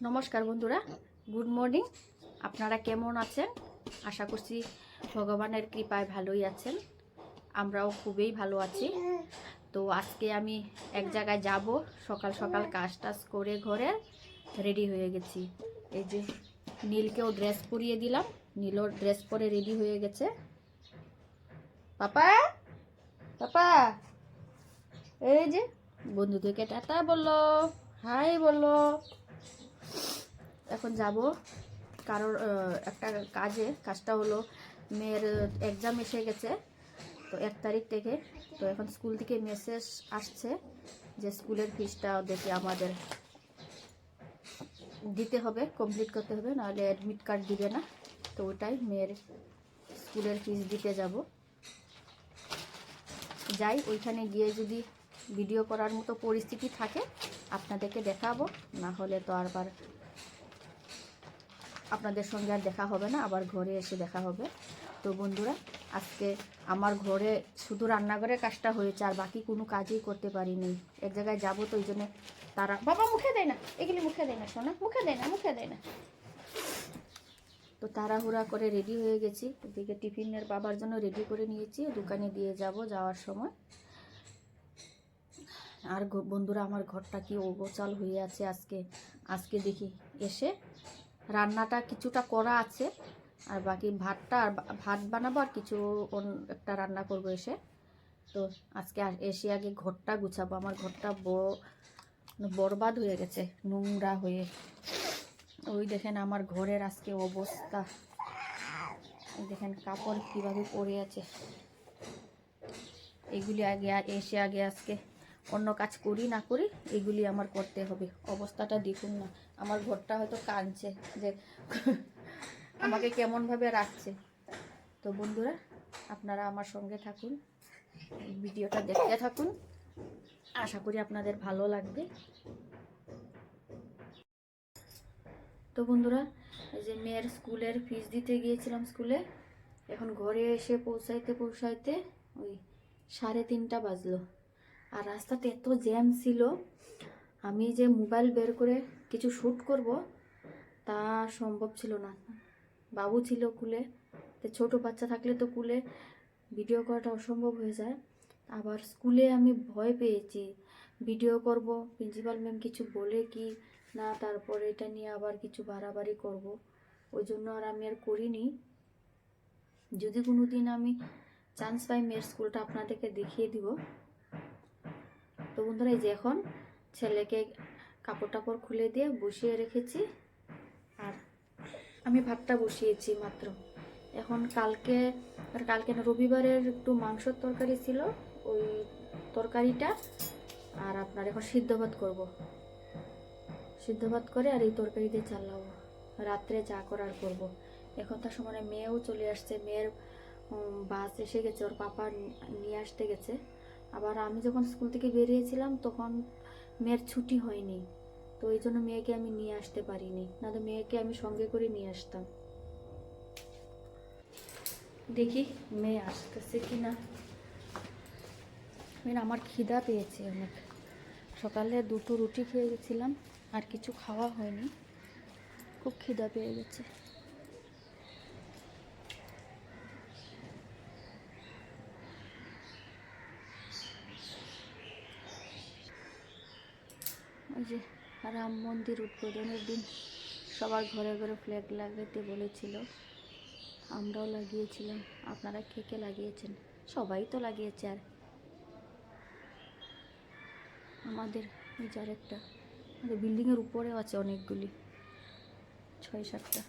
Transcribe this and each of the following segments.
নমস্কার বন্ধুরা, good morning. আপনারা কেমন আছেন? আশা করছি ভগবানের কৃপায় ভালোই আছেন। আমরাও খুবই ভালো আছি। তো আজকে আমি এক জায়গায় যাব। সকাল সকাল কাজ টাজ করে ঘরে রেডি হয়ে গেছি। এই যে নীলকেও ড্রেস পরিয়ে দিলাম, নীলও ড্রেস পরে রেডি হয়ে গেছে। পাপা পাপা, এই যে বন্ধুদেরকে টাটা বললো, হাই বললো। এখন যাব কারোর একটা কাজটা হলো মেয়ের এক্সাম এসে গেছে, তো 1 তারিখ থেকে। তো এখন স্কুল থেকে মেসেজ আসছে যে স্কুলের ফিসটা ওদেরকে আমাদের দিতে হবে, কমপ্লিট করতে হবে, নাহলে অ্যাডমিট কার্ড দিবে না। তো ওটাই মেয়ের স্কুলের ফিস দিতে যাব। যাই, ওইখানে গিয়ে যদি ভিডিও করার মতো পরিস্থিতি থাকে আপনাদেরকে দেখাবো, না হলে তো আবার আপনাদের সঙ্গে আর দেখা হবে না, আবার ঘরে এসে দেখা হবে। তো বন্ধুরা, আজকে আমার ঘরে শুধু রান্নাঘরের কাজটা হয়েছে, আর বাকি কোনো কাজই করতে পারিনি। এক জায়গায় যাবো, তো ওই জন্য তারা বাবা মুখে দেয় না, এগুলি মুখে দেয় না সোনা, মুখে দেয় না, মুখে দেয় না। তো তাড়াহুড়া করে রেডি হয়ে গেছি। এদিকে টিফিনের বাবার জন্য রেডি করে নিয়েছি, দোকানে দিয়ে যাওয়ার সময়। আর বন্ধুরা, আমার ঘরটা কি অগোছাল হয়ে আছে আজকে দেখি এসে। রান্নাটা কিছুটা করা আছে, আর বাকি ভাত বানাবো, আর কিছু একটা রান্না করবো এসে। তো আজকে এসে আগে ঘরটা গুছাবো। আমার ঘরটা বরবাদ হয়ে গেছে, নোংরা হয়ে। ওই দেখেন আমার ঘরের আজকে অবস্থা, ওই দেখেন কাপড় কিভাবে পরে আছে। এগুলি আগে আজকে অন্য কাজ করি না করি, এগুলি আমার করতে হবে। অবস্থাটা দেখুন না, আমার ঘরটা হয়তো কাঁদছে যে আমাকে কেমনভাবে রাখছে। তো বন্ধুরা, আপনারা আমার সঙ্গে থাকুন, ভিডিওটা দেখতে থাকুন, আশা করি আপনাদের ভালো লাগবে। তো বন্ধুরা, এই যে মেয়ের স্কুলের ফিস দিতে গিয়েছিলাম স্কুলে। এখন ঘরে এসে পৌঁছাইতে ওই 3:30 বাজলো। আর রাস্তাতে এত জ্যাম ছিল, আমি যে মোবাইল বের করে কিছু শ্যুট করব তা সম্ভব ছিল না। বাবু ছিল কুলে, তো ছোটো বাচ্চা থাকলে তো কুলে ভিডিও করাটা অসম্ভব হয়ে যায়। আবার স্কুলে আমি ভয় পেয়েছি, ভিডিও করব, প্রিন্সিপাল ম্যাম কিছু বলে কি না, তারপরে এটা নিয়ে আবার কিছু বাড়াবাড়ি করব। ওই জন্য আমি আর করিনি। যদি কোনো দিন আমি চান্স পাই, মেয়ের স্কুলটা আপনাদেরকে দেখিয়ে দিব। তো বন্ধুরা, এই যে এখন ছেলেকে কাপড় টাপড় খুলে দিয়ে বসিয়ে রেখেছি, আর আমি ভাতটা বসিয়েছি মাত্র। এখন কালকে না, রবিবারের একটু মাংসর তরকারি ছিল, ওই তরকারিটা আর আপনার এখন সিদ্ধ ভাত করবো। সিদ্ধ ভাত করে আর এই তরকারি দিয়ে চালাবো, রাত্রে যা করার করব। এখন তার সময় মেয়েও চলে আসছে, মেয়ের বাস এসে গেছে, ওর পাপা নিয়ে আসতে গেছে। আবার আমি যখন স্কুল থেকে বেরিয়েছিলাম তখন মেয়ের ছুটি হয়নি, তো এই জন্য মেয়েকে আমি নিয়ে আসতে পারিনি, না তো মেয়েকে আমি সঙ্গে করে নিয়ে আসতাম। দেখি মেয়ে আসতেছে কি না। আমার খিদা পেয়েছে অনেক, সকালে 2টো রুটি খেয়ে গেছিলাম, আর কিছু খাওয়া হয়নি, খুব খিদা পেয়ে গেছে। ওই যে রাম মন্দির উদ্বোধনের দিন সবার ঘরে ঘরে ফ্ল্যাগ লাগাতে বলেছিল, আমরাও লাগিয়েছিলাম। আপনারা কে কে লাগিয়েছেন? সবাই তো লাগিয়েছে। আর আমাদের ওই যার একটা আমাদের বিল্ডিংয়ের উপরেও আছে অনেকগুলি, 6-7টা।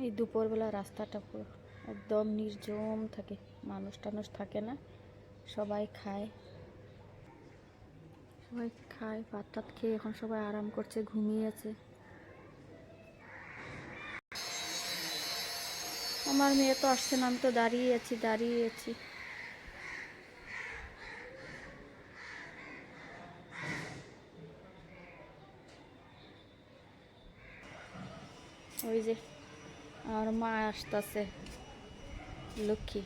এই দুপুরবেলা রাস্তাটা পুরো একদম নির্জন থাকে, মানুষ টানুষ থাকে না, সবাই খায় ভাত টাত খেয়ে এখন সবাই আরাম করছে, ঘুমিয়েছে। আমার মেয়ে তো আসছে না, আমি তো দাঁড়িয়ে আছি। ওই যে আমার মা আসতেছে, লক্ষ্মী।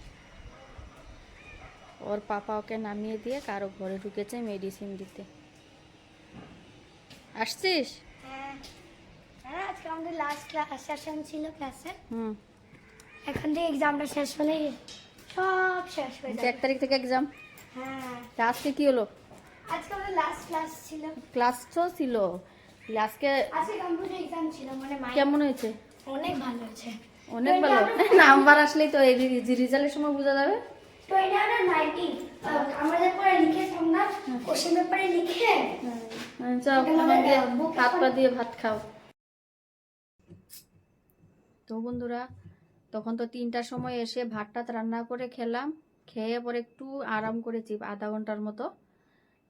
ওর পাপা ওকে নামিয়ে দিয়ে কারো ঘরে ঢুকেছে মেডিসিন দিতে। আসছিস? হ্যাঁ হ্যাঁ, আজকে আমাদের লাস্ট ক্লাস সেশন ছিল ক্লাসে। হুম। এখন থেকে এক্সামটা শেষ হলেই সব শেষ হয়ে 1 যাবে। তারিখ থেকে এক্সাম। হ্যাঁ, আজকে কি হলো? আজকে আমাদের লাস্ট ক্লাস ছিল। ক্লাস তো ছিল আজকে। আজকে কম্পিউটার এক্সাম ছিল, মানে কেমন হয়েছে? অনেক ভালো হয়েছে। অনেক ভালো। নাম্বার আসলেই তো এই রেজাল্টের সময় বোঝা যাবে। 2090 আমাদের পরে লিখেছিলাম না, কোশ্চেন পেপারে লিখে। চল হাত পা দিয়ে ভাত খাও। তো বন্ধুরা, তখন তো 3টার সময় এসে ভাত টাত রান্না করে খেলাম, খেয়ে পরে একটু আরাম করেছি আধা ঘন্টার মতো।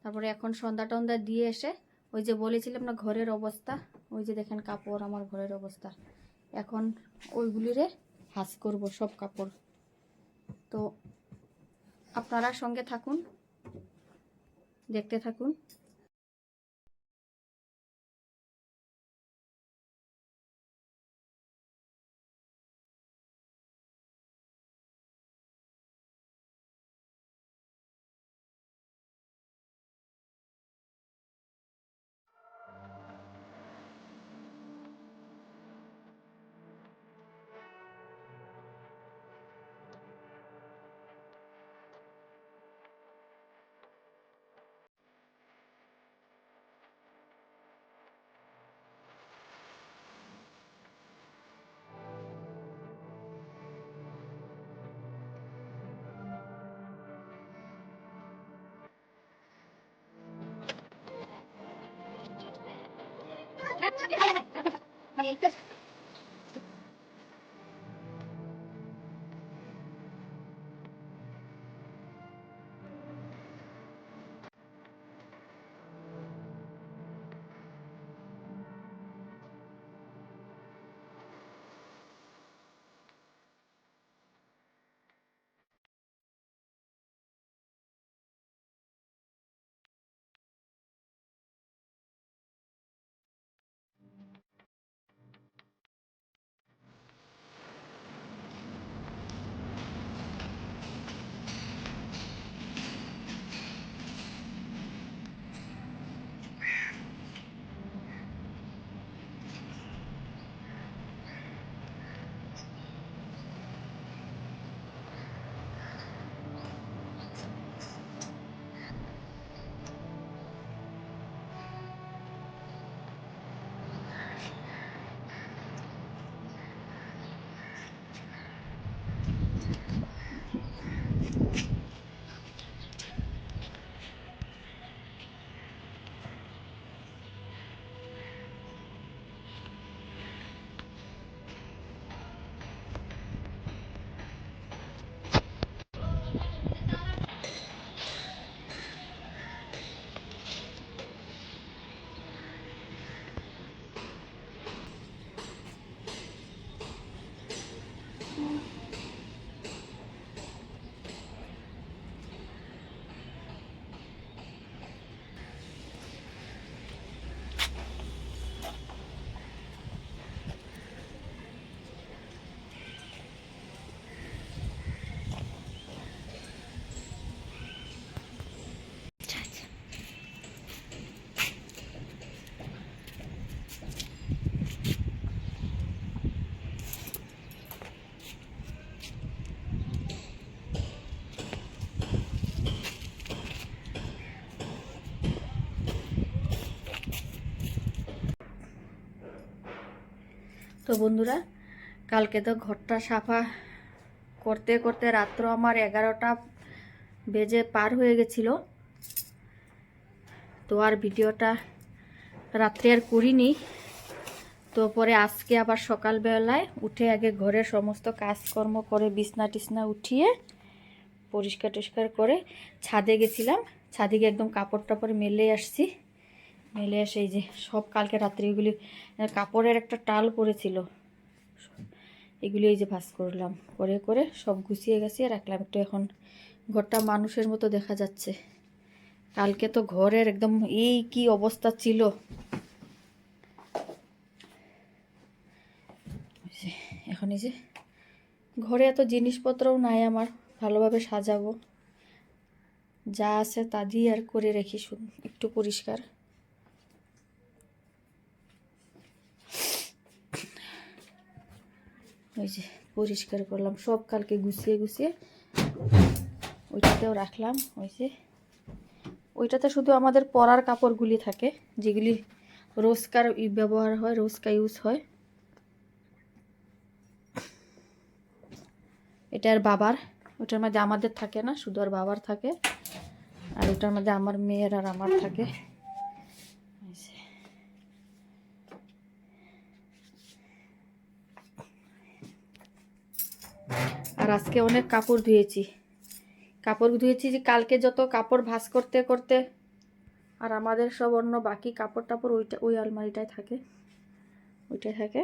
তারপরে এখন সন্ধ্যা টন্ধা দিয়ে এসে ওই যে বলেছিলাম না ঘরের অবস্থা, ওই যে দেখেন কাপড় আমার ঘরের অবস্থা, এখন ওইগুলিরে ভাঁজ করব সব কাপড়। তো আপনারা সঙ্গে থাকুন, দেখতে থাকুন। তো বন্ধুরা, কালকে তো ঘরটা সাফা করতে করতে রাত্র আমার 11টা বেজে পার হয়ে গেছিল। তো আর ভিডিওটা রাত্রে আর করিনি। তো পরে আজকে আবার সকালবেলায় উঠে আগে ঘরের সমস্ত কাজকর্ম করে বিছনা টিছনা উঠিয়ে পরিষ্কার টরিষ্কার করে ছাদে গেছিলাম। ছাদে গিয়ে একদম কাপড় টাপড় মেলে আসছি। মেলে এসে এই যে সব কালকে রাত্রে এগুলি কাপড়ের একটা টাল পড়েছিল, এগুলি এই যে ভাঁজ করলাম, করে করে সব গুছিয়ে গেছিয়ে রাখলাম। একটু এখন ঘরটা মানুষের মতো দেখা যাচ্ছে। কালকে তো ঘরের একদম এই কি অবস্থা ছিল। এখন এই যে ঘরে এত জিনিসপত্রও নাই আমার ভালোভাবে সাজাবো। যা আছে তা দিয়ে আর করে রেখি একটু পরিষ্কার। ওই যে পরিষ্কার করলাম সব, কালকে গুছিয়ে গুছিয়ে ওইটাতেও রাখলাম। ওই যে ওইটাতে শুধু আমাদের পরার কাপড়গুলি থাকে, যেগুলি রোজকার ব্যবহার হয়, রোজকার ইউজ হয়। এটা আর বাবার, ওটার মধ্যে আমাদের থাকে না, শুধু আর বাবার থাকে। আর ওটার মধ্যে আমার মেয়ের আর আমার থাকে। আর আজকে অনেক কাপড় ধুয়েছি যে কালকে যত কাপড় ভাঁজ করতে করতে, আর আমাদের সব অন্য বাকি কাপড় টাপড় ওই আলমারিটায় থাকে, ওইটাই থাকে।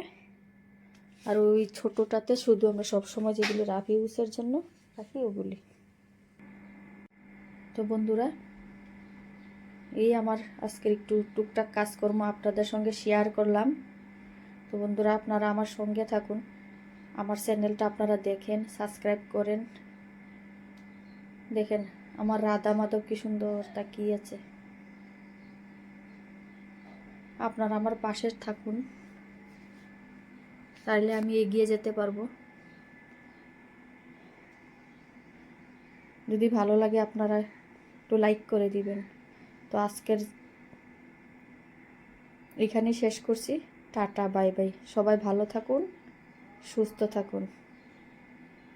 আর ওই ছোটোটাতে শুধু আমরা সবসময় যেগুলি রাখি ইউজের জন্য রাখি ওগুলি। তো বন্ধুরা, এই আমার আজকের একটু টুকটাক কাজকর্ম আপনাদের সঙ্গে শেয়ার করলাম। তো বন্ধুরা, আপনারা আমার সঙ্গে থাকুন, আমার চ্যানেলটা আপনারা দেখেন, সাবস্ক্রাইব করেন। দেখেন আমার রাধা মাধব কি সুন্দর তাকিয়েছে। আপনারা আমার পাশে থাকুন, তাহলে আমি এগিয়ে যেতে পারবো। যদি ভালো লাগে আপনারা একটু লাইক করে দিবেন। তো আজকের এখানেই শেষ করছি। Tata, bye bye. সবাই ভালো থাকুন, সুস্থ থাকুন।